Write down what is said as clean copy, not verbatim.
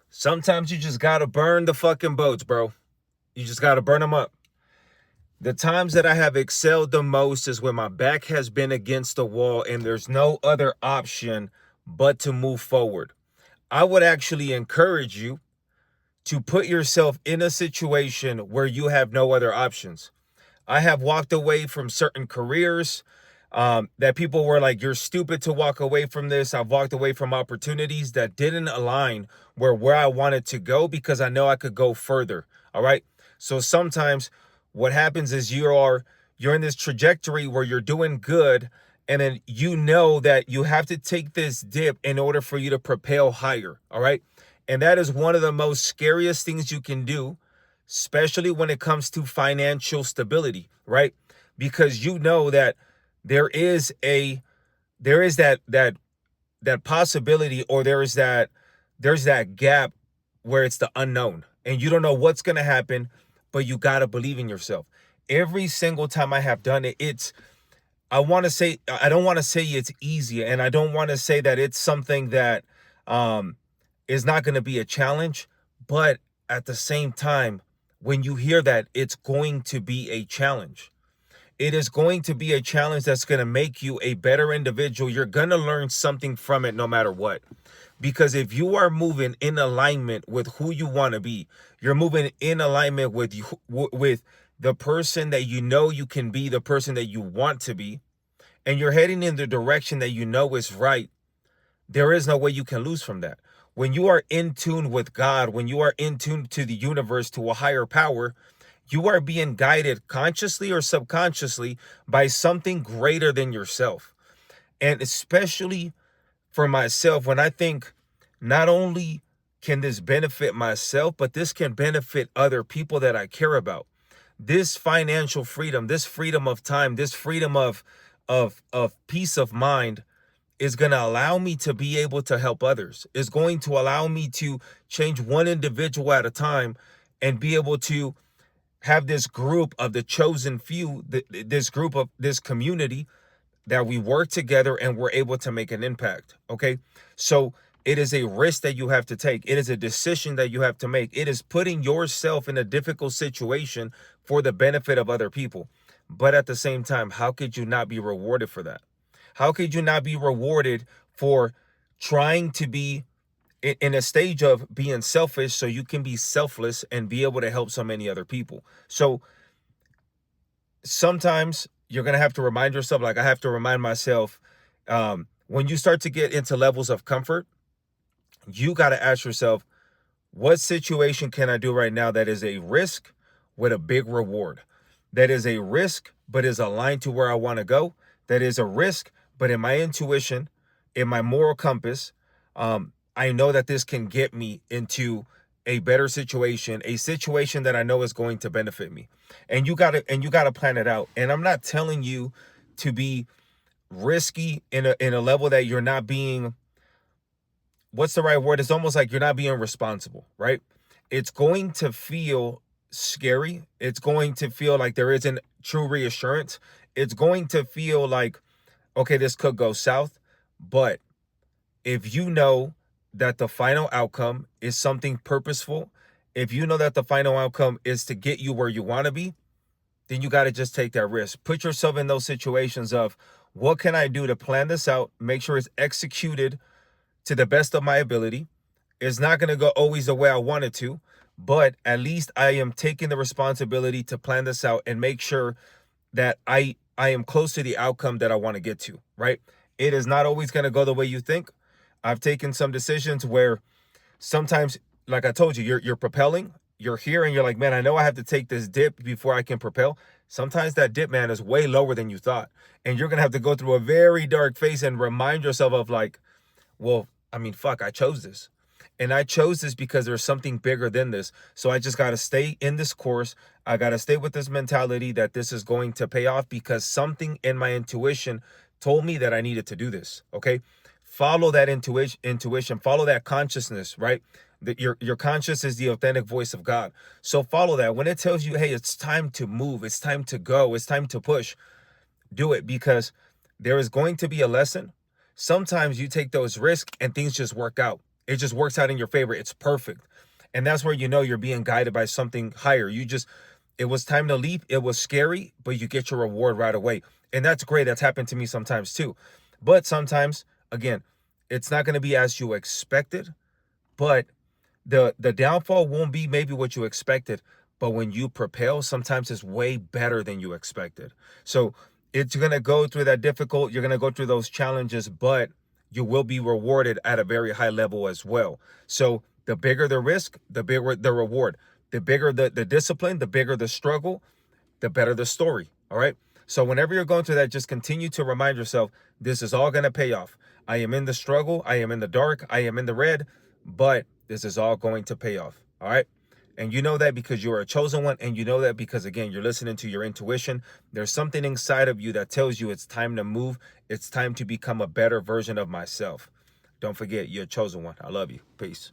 Sometimes you just gotta burn the fucking boats, bro. You just gotta burn them up. The times that I have excelled the most is when my back has been against the wall and there's no other option but to move forward. I would actually encourage you to put yourself in a situation where you have no other options. I have walked away from certain careers that people were like, you're stupid to walk away from this. I've walked away from opportunities that didn't align where I wanted to go because I know I could go further. All right. So sometimes what happens is you're in this trajectory where you're doing good, and then you know that you have to take this dip in order for you to propel higher. All right. And that is one of the most scariest things you can do, especially when it comes to financial stability, right? Because you know that there is a there is that possibility, or there's that gap where it's the unknown and you don't know what's going to happen, but you got to believe in yourself. Every single time I have done it, I don't want to say it's easy, and I don't want to say that it's something that um is not going to be a challenge, but at the same time, when you hear that, it's going to be a challenge. It is going to be a challenge that's going to make you a better individual. You're going to learn something from it no matter what. Because if you are moving in alignment with who you want to be, you're moving in alignment with with the person that you know you can be, the person that you want to be, and you're heading in the direction that you know is right, there is no way you can lose from that. When you are in tune with God, when you are in tune to the universe, to a higher power, you are being guided consciously or subconsciously by something greater than yourself. And especially for myself, when I think not only can this benefit myself, but this can benefit other people that I care about. This financial freedom, this freedom of time, this freedom of peace of mind is going to allow me to be able to help others. Is going to allow me to change one individual at a time and be able to have this group of the chosen few, this group of this community, that we work together and we're able to make an impact. Okay. So it is a risk that you have to take. It is a decision that you have to make. It is putting yourself in a difficult situation for the benefit of other people. But at the same time, how could you not be rewarded for that? How could you not be rewarded for trying to be in a stage of being selfish so you can be selfless and be able to help so many other people? So sometimes you're going to have to remind yourself, like I have to remind myself, when you start to get into levels of comfort, you got to ask yourself, what situation can I do right now that is a risk with a big reward? That is a risk, but is aligned to where I want to go. That is a risk, but in my intuition, in my moral compass, I know that this can get me into a better situation, a situation that I know is going to benefit me. And you gotta plan it out. And I'm not telling you to be risky in a level that you're not being, what's the right word? It's almost like you're not being responsible, right? It's going to feel scary. It's going to feel like there isn't true reassurance. It's going to feel like, okay, this could go south. But if you know that the final outcome is something purposeful, if you know that the final outcome is to get you where you want to be, then you got to just take that risk. Put yourself in those situations of, what can I do to plan this out, make sure it's executed to the best of my ability. It's not going to go always the way I want it to, but at least I am taking the responsibility to plan this out and make sure that I am close to the outcome that I want to get to, right? It is not always going to go the way you think. I've taken some decisions where sometimes, like I told you, you're propelling, you're here and you're like, man, I know I have to take this dip before I can propel. Sometimes that dip, man, is way lower than you thought. And you're going to have to go through a very dark phase and remind yourself of like, well, I mean, fuck, I chose this. And I chose this because there's something bigger than this. So I just got to stay in this course. I got to stay with this mentality that this is going to pay off because something in my intuition told me that I needed to do this. Okay. Follow that intuition, follow that consciousness, right? That your conscious is the authentic voice of God. So follow that. When it tells you, hey, it's time to move, it's time to go, it's time to push, do it, because there is going to be a lesson. Sometimes you take those risks and things just work out. It just works out in your favor. It's perfect. And that's where you know you're being guided by something higher. It was time to leap. It was scary, but you get your reward right away. And that's great. That's happened to me sometimes too. But sometimes, again, it's not going to be as you expected, but the downfall won't be maybe what you expected, but when you propel, sometimes it's way better than you expected. So it's going to go through that difficult, you're going to go through those challenges, but you will be rewarded at a very high level as well. So the bigger the risk, the bigger the reward. The bigger the discipline, the bigger the struggle, the better the story. All right. So whenever you're going through that, just continue to remind yourself, this is all going to pay off. I am in the struggle. I am in the dark. I am in the red, but this is all going to pay off. All right. And you know that because you are a chosen one. And you know that because, again, you're listening to your intuition. There's something inside of you that tells you it's time to move. It's time to become a better version of myself. Don't forget, you're a chosen one. I love you. Peace.